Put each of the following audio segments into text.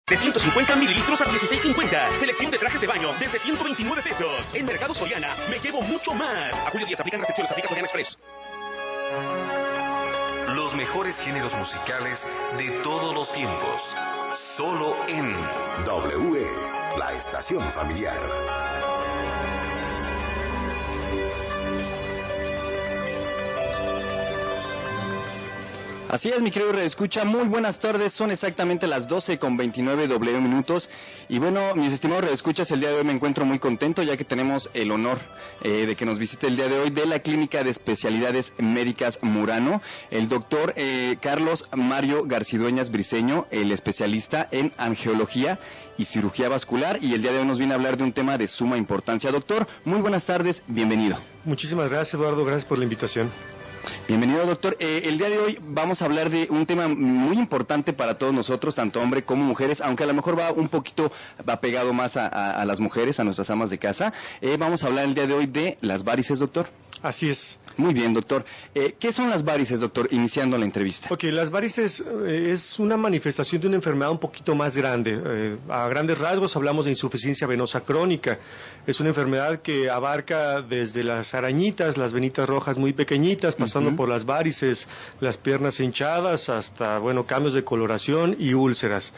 De 150 mililitros a 16.50. Selección de trajes de baño desde 129 pesos. En Mercado Soriana me llevo mucho más. A julio 10 aplican restricciones. Aplica Soriana Express. Los mejores géneros musicales de todos los tiempos. Solo en W, la estación familiar. Así es, mi querido redescucha, muy buenas tardes, son exactamente las 12:29 W minutos, y bueno, mis estimados redescuchas, el día de hoy me encuentro muy contento ya que tenemos el honor de que nos visite el día de hoy de la Clínica de Especialidades Médicas Murano, el doctor Carlos Mario Garcidueñas Briceño, el especialista en angiología y cirugía vascular, y el día de hoy nos viene a hablar de un tema de suma importancia. Doctor, muy buenas tardes, bienvenido. Muchísimas gracias, Eduardo, gracias por la invitación. Bienvenido, doctor. El día de hoy vamos a hablar de un tema muy importante para todos nosotros, tanto hombres como mujeres, aunque a lo mejor va pegado más a las mujeres, a nuestras amas de casa. Vamos a hablar el día de hoy de las varices, doctor. Así es. Muy bien, doctor. ¿Qué son las varices, doctor, iniciando la entrevista? Ok, las varices es una manifestación de una enfermedad un poquito más grande. A grandes rasgos hablamos de insuficiencia venosa crónica. Es una enfermedad que abarca desde las arañitas, las venitas rojas muy pequeñitas, pasando por las varices, las piernas hinchadas, hasta, cambios de coloración y úlceras.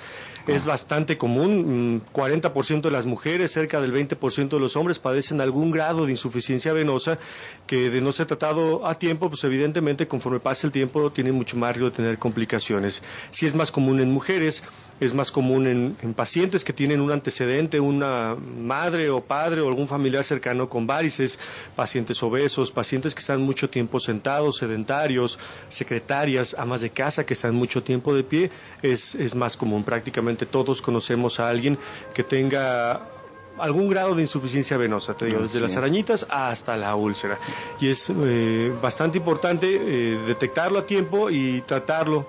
Es bastante común, 40% de las mujeres, cerca del 20% de los hombres padecen algún grado de insuficiencia venosa que, de no ser tratado a tiempo, pues evidentemente conforme pasa el tiempo tiene mucho más riesgo de tener complicaciones. Sí es más común en mujeres, es más común en pacientes que tienen un antecedente, una madre o padre o algún familiar cercano con varices, pacientes obesos, pacientes que están mucho tiempo sentados, sedentarios, secretarias, amas de casa que están mucho tiempo de pie, es más común. Prácticamente todos conocemos a alguien que tenga algún grado de insuficiencia venosa, te digo, desde las arañitas hasta la úlcera. Y es bastante importante detectarlo a tiempo y tratarlo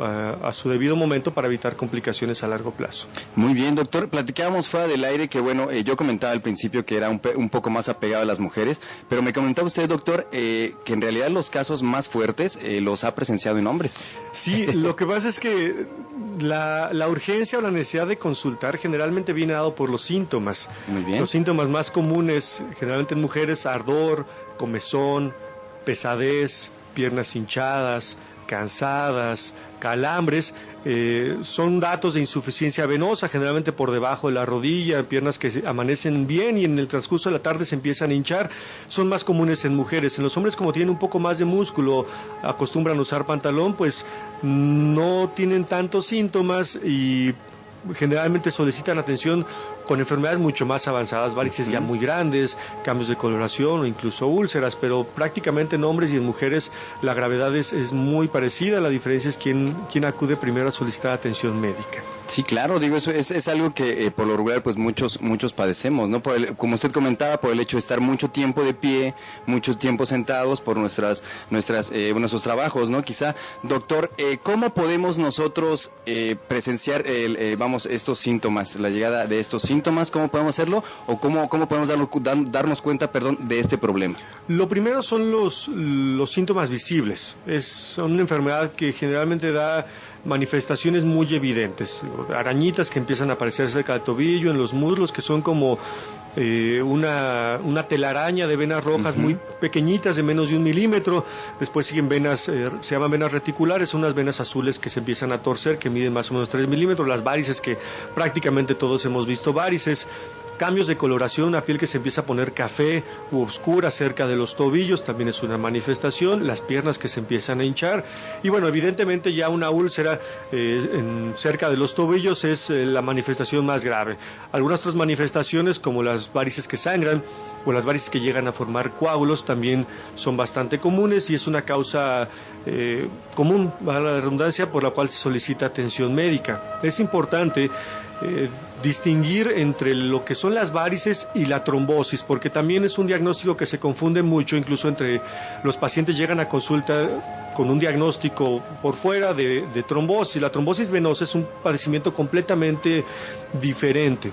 a su debido momento para evitar complicaciones a largo plazo. Muy bien, doctor. Platicábamos fuera del aire que, yo comentaba al principio que era un poco más apegado a las mujeres, pero me comentaba usted, doctor, que en realidad los casos más fuertes los ha presenciado en hombres. Sí, lo que pasa es que la urgencia o la necesidad de consultar generalmente viene dado por los síntomas. Muy bien. Los síntomas más comunes, generalmente en mujeres, ardor, comezón, pesadez, piernas hinchadas, cansadas, calambres, son datos de insuficiencia venosa, generalmente por debajo de la rodilla, piernas que amanecen bien y en el transcurso de la tarde se empiezan a hinchar. Son más comunes en mujeres. En los hombres, como tienen un poco más de músculo, acostumbran a usar pantalón, pues no tienen tantos síntomas y generalmente solicitan atención con enfermedades mucho más avanzadas, varices ya muy grandes, cambios de coloración o incluso úlceras, pero prácticamente en hombres y en mujeres la gravedad es muy parecida. La diferencia es quién acude primero a solicitar atención médica. Sí, claro, digo, eso es algo que por lo regular pues muchos padecemos, ¿no? Como usted comentaba, por el hecho de estar mucho tiempo de pie, mucho tiempo sentados por nuestros trabajos, ¿no? Quizá, doctor, ¿cómo podemos nosotros presenciar estos síntomas, la llegada de estos síntomas? ¿Cómo podemos hacerlo? ¿O cómo podemos darnos cuenta de este problema? Lo primero son los síntomas visibles. Son una enfermedad que generalmente da manifestaciones muy evidentes. Arañitas que empiezan a aparecer cerca del tobillo, en los muslos, que son como una telaraña de venas rojas muy pequeñitas, de menos de 1 milímetro. Después siguen venas, se llaman venas reticulares, son unas venas azules que se empiezan a torcer, que miden más o menos 3 milímetros. Las varices, que prácticamente todos hemos visto varices. Cambios de coloración, una piel que se empieza a poner café u oscura cerca de los tobillos, también es una manifestación. Las piernas que se empiezan a hinchar. Y evidentemente ya una úlcera cerca de los tobillos es la manifestación más grave. Algunas otras manifestaciones, como las varices que sangran o las varices que llegan a formar coágulos, también son bastante comunes y es una causa común, a la redundancia, por la cual se solicita atención médica. Es importante distinguir entre lo que son las varices y la trombosis, porque también es un diagnóstico que se confunde mucho, incluso entre los pacientes llegan a consulta con un diagnóstico por fuera de trombosis. La trombosis venosa es un padecimiento completamente diferente.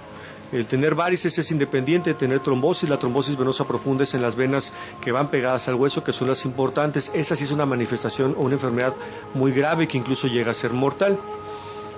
El tener varices es independiente de tener trombosis. La trombosis venosa profunda es en las venas que van pegadas al hueso, que son las importantes. Esa sí es una manifestación o una enfermedad muy grave que incluso llega a ser mortal.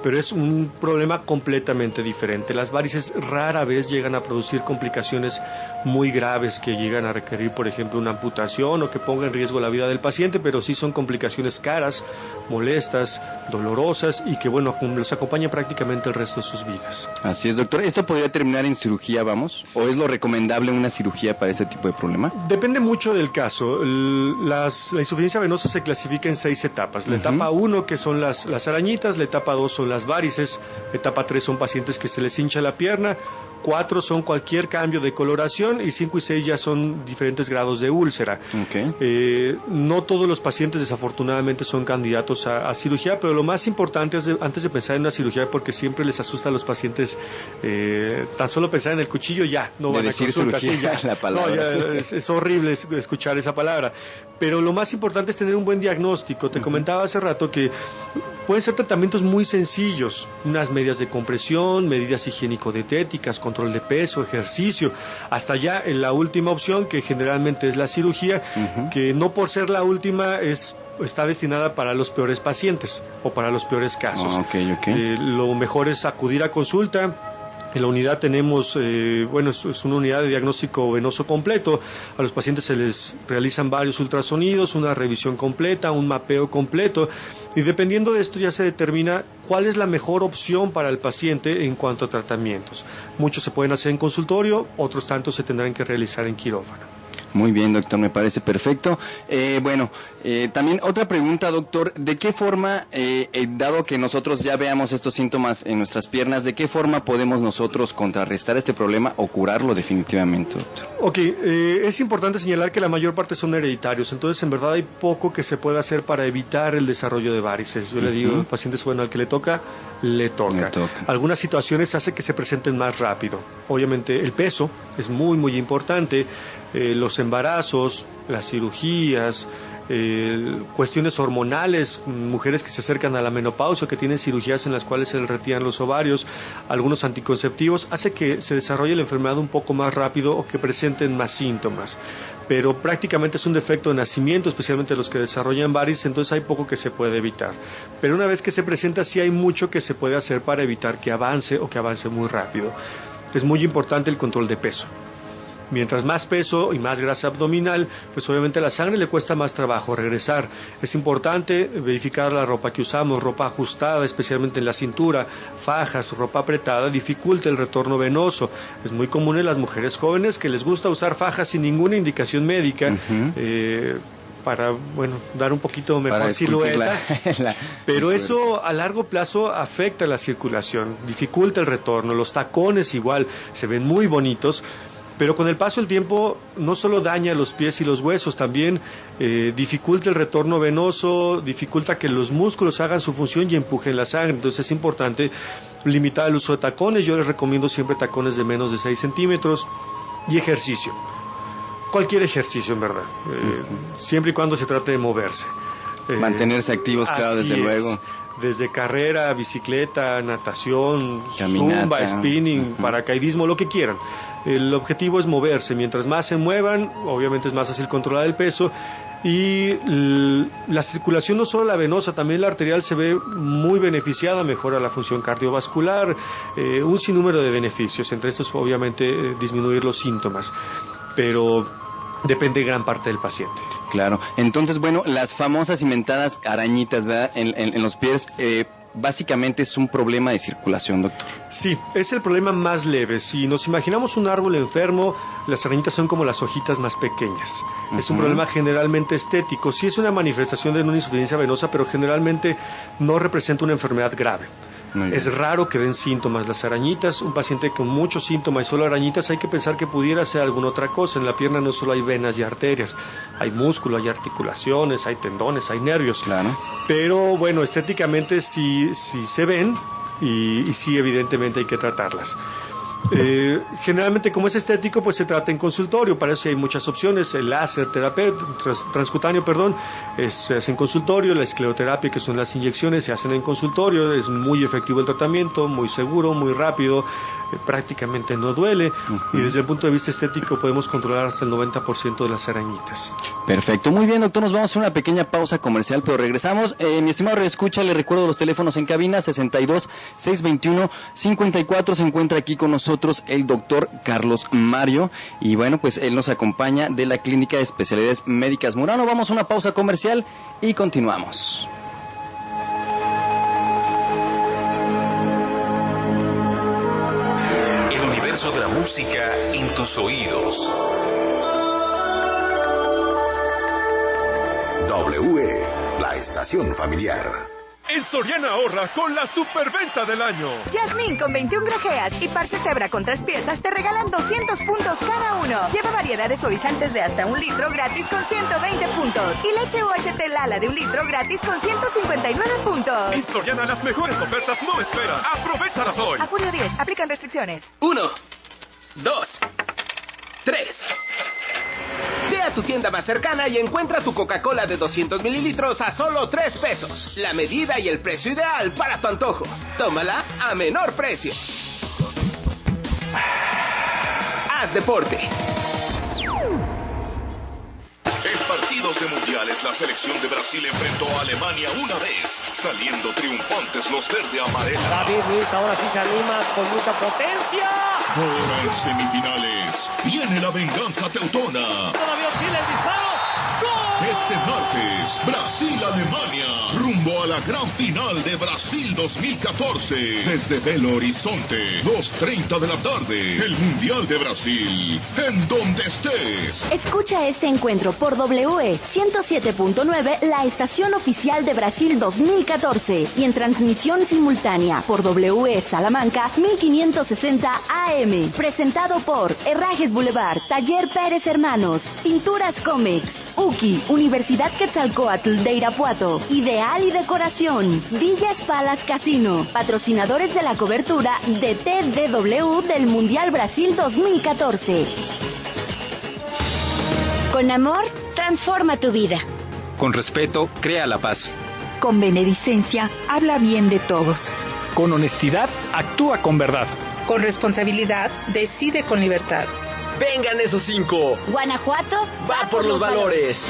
pero es un problema completamente diferente. Las varices rara vez llegan a producir complicaciones muy graves que llegan a requerir, por ejemplo, una amputación o que ponga en riesgo la vida del paciente, pero sí son complicaciones caras, molestas, dolorosas y que, bueno, los acompaña prácticamente el resto de sus vidas. Así es, doctor. ¿Esto podría terminar en cirugía, vamos? ¿O es lo recomendable una cirugía para este tipo de problema? Depende mucho del caso. La insuficiencia venosa se clasifica en 6 etapas. La etapa 1, que son las arañitas, la etapa 2 son las varices, la etapa 3 son pacientes que se les hincha la pierna, 4 son cualquier cambio de coloración y 5 y 6 ya son diferentes grados de úlcera. Okay. No todos los pacientes desafortunadamente son candidatos a cirugía, pero lo más importante es antes de pensar en una cirugía, porque siempre les asusta a los pacientes tan solo pensar en el cuchillo, ya no van a consulta. Sí, ya. La palabra. No, es horrible escuchar esa palabra, pero lo más importante es tener un buen diagnóstico. Te comentaba hace rato que pueden ser tratamientos muy sencillos, unas medidas de compresión, medidas higiénico-dietéticas, control de peso, ejercicio, hasta ya en la última opción, que generalmente es la cirugía, que no por ser la última está destinada para los peores pacientes o para los peores casos. Okay. Lo mejor es acudir a consulta. En la unidad tenemos, es una unidad de diagnóstico venoso completo. A los pacientes se les realizan varios ultrasonidos, una revisión completa, un mapeo completo, y dependiendo de esto ya se determina cuál es la mejor opción para el paciente en cuanto a tratamientos. Muchos se pueden hacer en consultorio, otros tantos se tendrán que realizar en quirófano. Muy bien, doctor, me parece perfecto. También otra pregunta, doctor, ¿de qué forma, dado que nosotros ya veamos estos síntomas en nuestras piernas, de qué forma podemos nosotros contrarrestar este problema o curarlo definitivamente, doctor? Ok, es importante señalar que la mayor parte son hereditarios, entonces en verdad hay poco que se puede hacer para evitar el desarrollo de varices. Yo le digo, pacientes, bueno, al que le toca. Algunas situaciones hacen que se presenten más rápido. Obviamente el peso es muy, muy importante, los embarazos, las cirugías, cuestiones hormonales, mujeres que se acercan a la menopausia, que tienen cirugías en las cuales se les retiran los ovarios, algunos anticonceptivos, hace que se desarrolle la enfermedad un poco más rápido o que presenten más síntomas. Pero prácticamente es un defecto de nacimiento, especialmente los que desarrollan varices, entonces hay poco que se puede evitar. Pero una vez que se presenta, sí hay mucho que se puede hacer para evitar que avance o que avance muy rápido. Es muy importante el control de peso. Mientras más peso y más grasa abdominal, pues obviamente a la sangre le cuesta más trabajo regresar. Es importante verificar la ropa que usamos, ropa ajustada, especialmente en la cintura, fajas, ropa apretada, dificulta el retorno venoso. Es muy común en las mujeres jóvenes que les gusta usar fajas sin ninguna indicación médica, para, dar un poquito mejor silueta, pero eso a largo plazo afecta la circulación, dificulta el retorno. Los tacones igual se ven muy bonitos, pero con el paso del tiempo no solo daña los pies y los huesos, también dificulta el retorno venoso, dificulta que los músculos hagan su función y empujen la sangre. Entonces es importante limitar el uso de tacones. Yo les recomiendo siempre tacones de menos de 6 centímetros y ejercicio. Cualquier ejercicio, en verdad, siempre y cuando se trate de moverse. Mantenerse activos, claro, desde luego. Desde carrera, bicicleta, natación, caminata, zumba, spinning, paracaidismo, lo que quieran. El objetivo es moverse. Mientras más se muevan, obviamente es más fácil controlar el peso. Y la circulación, no solo la venosa, también la arterial, se ve muy beneficiada, mejora la función cardiovascular, un sinnúmero de beneficios. Entre estos, obviamente, disminuir los síntomas. Pero depende gran parte del paciente. Claro. Entonces, las famosas y mentadas arañitas, ¿verdad? En los pies, básicamente es un problema de circulación, doctor. Sí, es el problema más leve. Si nos imaginamos un árbol enfermo, las arañitas son como las hojitas más pequeñas. Es un problema generalmente estético. Sí es una manifestación de una insuficiencia venosa, pero generalmente no representa una enfermedad grave. Es raro que den síntomas las arañitas. Un paciente con muchos síntomas y solo arañitas, hay que pensar que pudiera ser alguna otra cosa. En la pierna no solo hay venas y arterias, hay músculo, hay articulaciones, hay tendones, hay nervios. Claro. Pero estéticamente sí se ven y sí, evidentemente hay que tratarlas. Generalmente, como es estético, pues se trata en consultorio. Para eso hay muchas opciones. El láser transcutáneo, se hace en consultorio. La escleroterapia, que son las inyecciones, se hacen en consultorio. Es muy efectivo el tratamiento, muy seguro, muy rápido, prácticamente no duele. Y desde el punto de vista estético podemos controlar hasta el 90% de las arañitas. Perfecto, muy bien, doctor, nos vamos a una pequeña pausa comercial, pero regresamos. Mi estimado redescucha, le recuerdo los teléfonos en cabina: 62-621-54. Se encuentra aquí con nosotros el doctor Carlos Mario, y bueno, pues él nos acompaña de la Clínica de Especialidades Médicas Murano. Vamos a una pausa comercial y continuamos. El universo de la música en tus oídos. W, la estación familiar. En Soriana ahorra con la superventa del año. Jasmine con 21 grajeas y parche cebra con 3 piezas te regalan 200 puntos cada uno. Lleva variedad de suavizantes de hasta 1 litro gratis con 120 puntos. Y leche UHT Lala de 1 litro gratis con 159 puntos. En Soriana las mejores ofertas no esperan. Aprovéchalas hoy. A julio 10, aplican restricciones. 1, 2, 3. Ve a tu tienda más cercana y encuentra tu Coca-Cola de 200 mililitros a solo 3 pesos. La medida y el precio ideal para tu antojo. Tómala a menor precio. Haz deporte. En partidos de mundiales, la selección de Brasil enfrentó a Alemania una vez, saliendo triunfantes los verde-amarelos. David Luiz ahora sí se anima con mucha potencia. Ahora en semifinales, viene la venganza teutona. Todavía oscila el disparo. ¡Gol! Este martes, Brasil-Alemania, rumbo a la gran final de Brasil 2014. Desde Belo Horizonte, 2:30 de la tarde, el Mundial de Brasil, en donde estés. Escucha este encuentro por W 107.9, la estación oficial de Brasil 2014, y en transmisión simultánea por W Salamanca 1560 AM. Presentado por Herrajes Boulevard, Taller Pérez Hermanos, Pinturas Comex, UKI, Universidad Quetzalcóatl de Irapuato, Ideal y Decoración, Villas Palas Casino, patrocinadores de la cobertura de TDW del Mundial Brasil 2014. Con amor, transforma tu vida. Con respeto, crea la paz. Con beneficencia, habla bien de todos. Con honestidad, actúa con verdad. Con responsabilidad, decide con libertad. ¡Vengan esos 5! Guanajuato va por los valores.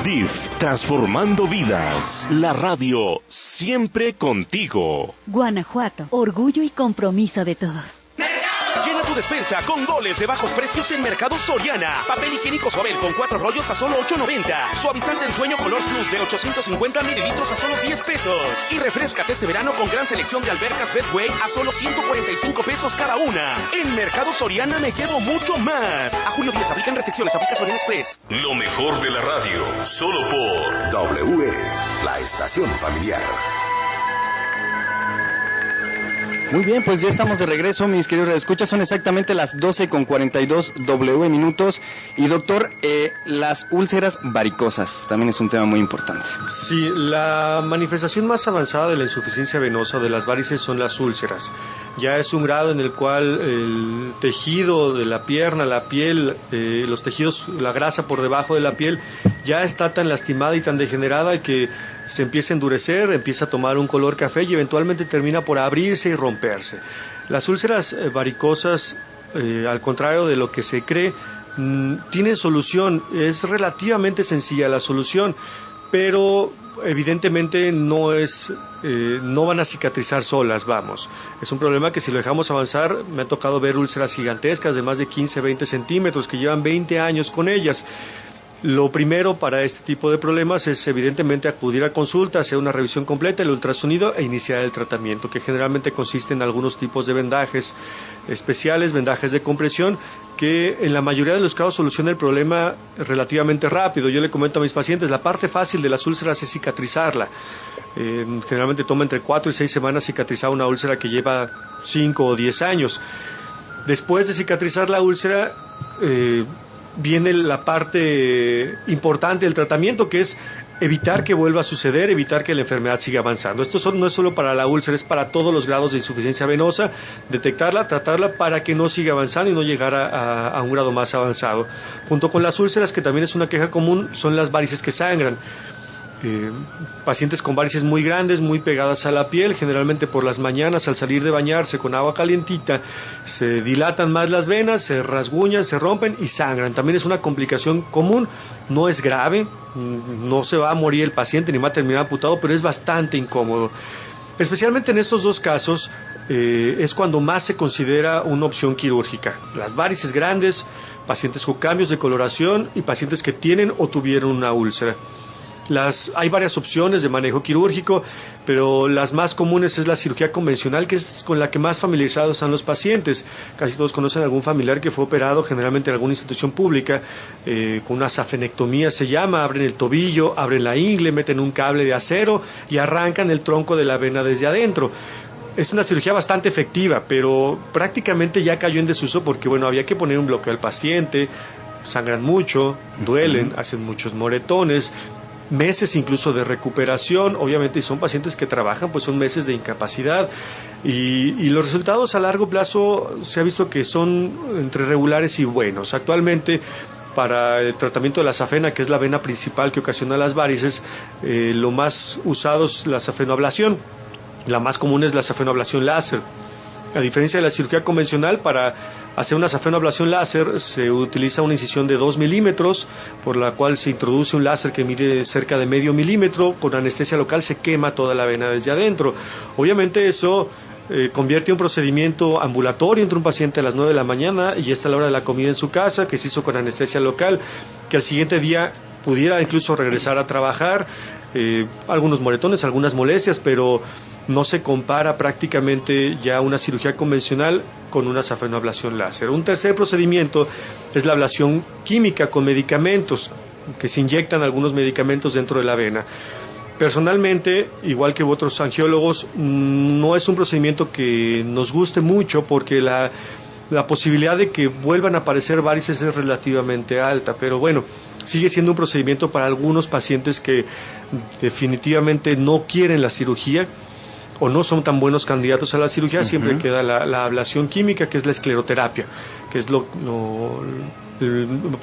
DIF, transformando vidas. La radio, siempre contigo. Guanajuato, orgullo y compromiso de todos. Llena tu despensa con goles de bajos precios en Mercado Soriana. Papel higiénico Suabel con 4 rollos a solo $8.90. Suavizante en sueño Color Plus de 850 mililitros a solo 10 pesos. Y refréscate este verano con gran selección de albercas Betway a solo 145 pesos cada una. En Mercado Soriana me llevo mucho más. A julio 10, aplican restricciones, aplica Soriana Express. Lo mejor de la radio, solo por W, la estación familiar. Muy bien, pues ya estamos de regreso, mis queridos redescuchas. Son exactamente las 12:42 W minutos. Y doctor, las úlceras varicosas también es un tema muy importante. Sí, la manifestación más avanzada de la insuficiencia venosa de las varices son las úlceras. Ya es un grado en el cual el tejido de la pierna, la piel, los tejidos, la grasa por debajo de la piel ya está tan lastimada y tan degenerada que se empieza a endurecer, empieza a tomar un color café y eventualmente termina por abrirse y romperse. Las úlceras varicosas, al contrario de lo que se cree, tienen solución. Es relativamente sencilla la solución, pero evidentemente no van a cicatrizar solas, vamos. Es un problema que si lo dejamos avanzar, me ha tocado ver úlceras gigantescas de más de 15, 20 centímetros que llevan 20 años con ellas. Lo primero para este tipo de problemas es evidentemente acudir a consulta, hacer una revisión completa, el ultrasonido e iniciar el tratamiento, que generalmente consiste en algunos tipos de vendajes especiales, vendajes de compresión, que en la mayoría de los casos soluciona el problema relativamente rápido. Yo le comento a mis pacientes, la parte fácil de las úlceras es cicatrizarla. Generalmente toma entre 4 y 6 semanas cicatrizar una úlcera que lleva 5 o 10 años. Después de cicatrizar la úlcera, viene la parte importante del tratamiento, que es evitar que vuelva a suceder, evitar que la enfermedad siga avanzando. Esto no es solo para la úlcera, es para todos los grados de insuficiencia venosa, detectarla, tratarla para que no siga avanzando y no llegar a un grado más avanzado. Junto con las úlceras, que también es una queja común, son las varices que sangran. Pacientes con varices muy grandes, muy pegadas a la piel, generalmente por las mañanas al salir de bañarse con agua calientita, se dilatan más las venas, se rasguñan, se rompen y sangran. También es una complicación común, no es grave, no se va a morir el paciente ni va a terminar amputado, pero es bastante incómodo. Especialmente en estos dos casos es cuando más se considera una opción quirúrgica. Las varices grandes, pacientes con cambios de coloración y pacientes que tienen o tuvieron una úlcera. Hay varias opciones de manejo quirúrgico, pero las más comunes es la cirugía convencional, que es con la que más familiarizados están los pacientes. Casi todos conocen a algún familiar que fue operado, generalmente en alguna institución pública, con una safenectomía se llama, abren el tobillo, abren la ingle, meten un cable de acero y arrancan el tronco de la vena desde adentro. Es una cirugía bastante efectiva, pero prácticamente ya cayó en desuso porque, bueno, había que poner un bloqueo al paciente, sangran mucho, duelen, hacen muchos moretones, meses incluso de recuperación, obviamente, y son pacientes que trabajan, pues son meses de incapacidad, y los resultados a largo plazo se ha visto que son entre regulares y buenos. Actualmente, para el tratamiento de la safena, que es la vena principal que ocasiona las varices, lo más usado es la safenoablación. La más común es la safenoablación láser. A diferencia de la cirugía convencional, para hacer una safenoablación láser se utiliza una incisión de 2 milímetros, por la cual se introduce un láser que mide cerca de medio milímetro. Con anestesia local se quema toda la vena desde adentro. Obviamente eso convierte un procedimiento ambulatorio entre un paciente a las 9 de la mañana y está a la hora de la comida en su casa, que se hizo con anestesia local, que al siguiente día pudiera incluso regresar a trabajar, algunos moretones, algunas molestias, pero no se compara prácticamente ya una cirugía convencional con una safenoablación láser. Un tercer procedimiento es la ablación química con medicamentos, que se inyectan algunos medicamentos dentro de la vena. Personalmente, igual que otros angiólogos, no es un procedimiento que nos guste mucho porque la posibilidad de que vuelvan a aparecer varices es relativamente alta, pero bueno, sigue siendo un procedimiento para algunos pacientes que definitivamente no quieren la cirugía o no son tan buenos candidatos a la cirugía. Siempre queda la ablación química, que es la escleroterapia, que es por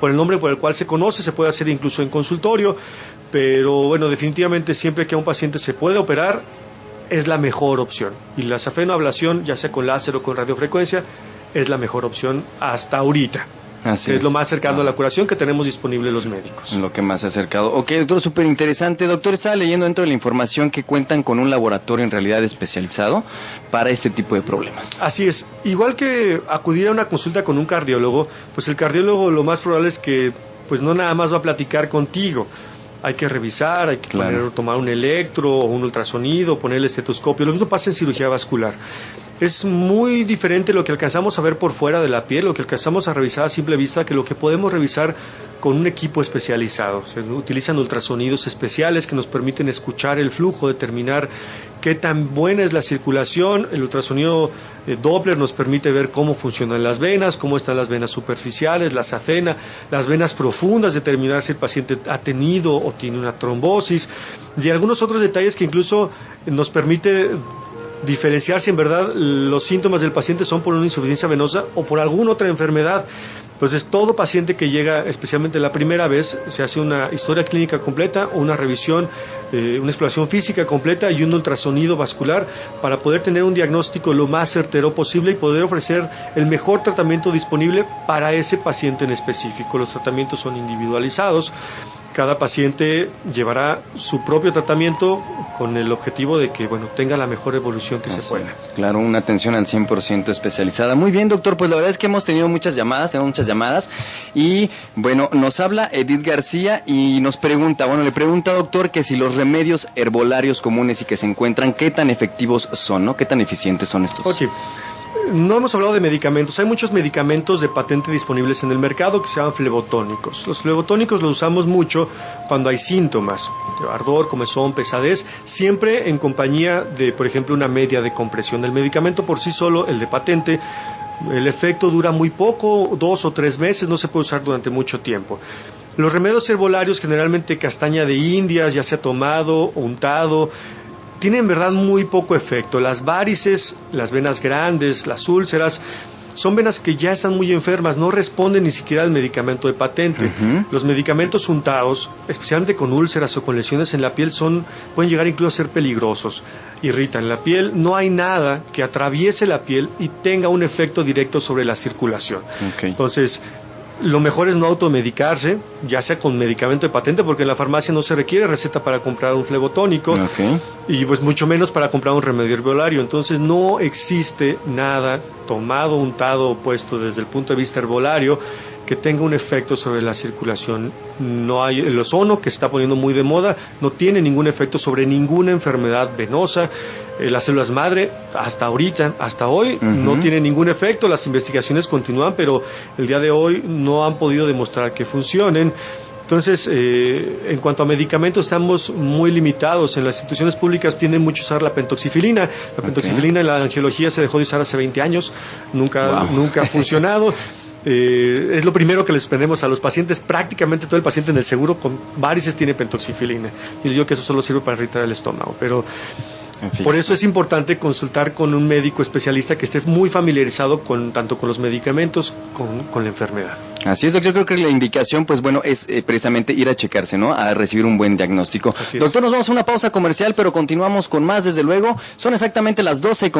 el nombre por el cual se conoce, se puede hacer incluso en consultorio, pero bueno, definitivamente siempre que a un paciente se puede operar, es la mejor opción. Y la safenoablación, ya sea con láser o con radiofrecuencia, es la mejor opción hasta ahorita. Así es lo más cercano a la curación que tenemos disponible los médicos. Lo que más se ha acercado. Ok, doctor, súper interesante. Doctor, estaba leyendo dentro de la información que cuentan con un laboratorio en realidad especializado para este tipo de problemas. Así es. Igual que acudir a una consulta con un cardiólogo, pues el cardiólogo lo más probable es que pues no nada más va a platicar contigo. Hay que revisar, hay que tomar un electro o un ultrasonido, poner el estetoscopio. Lo mismo pasa en cirugía vascular. Es muy diferente lo que alcanzamos a ver por fuera de la piel, lo que alcanzamos a revisar a simple vista, que lo que podemos revisar con un equipo especializado. Se utilizan ultrasonidos especiales que nos permiten escuchar el flujo, determinar qué tan buena es la circulación. El ultrasonido Doppler nos permite ver cómo funcionan las venas, cómo están las venas superficiales, la safena, las venas profundas, determinar si el paciente ha tenido o tiene una trombosis, y algunos otros detalles que incluso nos permite diferenciar si en verdad los síntomas del paciente son por una insuficiencia venosa o por alguna otra enfermedad. Entonces, todo paciente que llega, especialmente la primera vez, se hace una historia clínica completa, una revisión, una exploración física completa y un ultrasonido vascular para poder tener un diagnóstico lo más certero posible y poder ofrecer el mejor tratamiento disponible para ese paciente en específico. Los tratamientos son individualizados. Cada paciente llevará su propio tratamiento con el objetivo de que, bueno, tenga la mejor evolución que se pueda. Claro, una atención al 100% especializada. Muy bien, doctor, pues la verdad es que hemos tenido muchas llamadas, y bueno, nos habla Edith García y nos pregunta, le pregunta, doctor, que si los remedios herbolarios comunes y que se encuentran, ¿qué tan efectivos son, no? ¿Qué tan eficientes son estos? Ok. No hemos hablado de medicamentos. Hay muchos medicamentos de patente disponibles en el mercado que se llaman flebotónicos. Los flebotónicos los usamos mucho cuando hay síntomas, ardor, comezón, pesadez, siempre en compañía de, por ejemplo, una media de compresión. El medicamento por sí solo, el de patente, el efecto dura muy poco, 2 o 3 meses, no se puede usar durante mucho tiempo. Los remedios herbolarios, generalmente castaña de Indias, ya sea tomado, untado, tienen en verdad muy poco efecto. Las varices, las venas grandes, las úlceras, son venas que ya están muy enfermas, no responden ni siquiera al medicamento de patente. Los medicamentos untados, especialmente con úlceras o con lesiones en la piel, pueden llegar incluso a ser peligrosos. Irritan la piel, no hay nada que atraviese la piel y tenga un efecto directo sobre la circulación. Entonces, lo mejor es no automedicarse, ya sea con medicamento de patente, porque en la farmacia no se requiere receta para comprar un flebotónico, y pues mucho menos para comprar un remedio herbolario. Entonces no existe nada tomado, untado o puesto desde el punto de vista herbolario que tenga un efecto sobre la circulación. No hay, el ozono, que se está poniendo muy de moda, no tiene ningún efecto sobre ninguna enfermedad venosa. Las células madre, hasta ahorita, hasta hoy, no tiene ningún efecto. Las investigaciones continúan, pero el día de hoy no han podido demostrar que funcionen. Entonces, en cuanto a medicamentos, estamos muy limitados. En las instituciones públicas tienden mucho a usar la pentoxifilina. La pentoxifilina en la angiología se dejó de usar hace 20 años, nunca ha funcionado. Es lo primero que les suspendemos a los pacientes. Prácticamente todo el paciente en el seguro con varices tiene pentoxifilina. Y les digo que eso solo sirve para irritar el estómago, pero por eso es importante consultar con un médico especialista que esté muy familiarizado tanto con los medicamentos con la enfermedad. Así es, doctor. Creo que la indicación, pues bueno, es precisamente ir a checarse, ¿no? A recibir un buen diagnóstico. Doctor, nos vamos a una pausa comercial, pero continuamos con más, desde luego. Son exactamente las 12:00.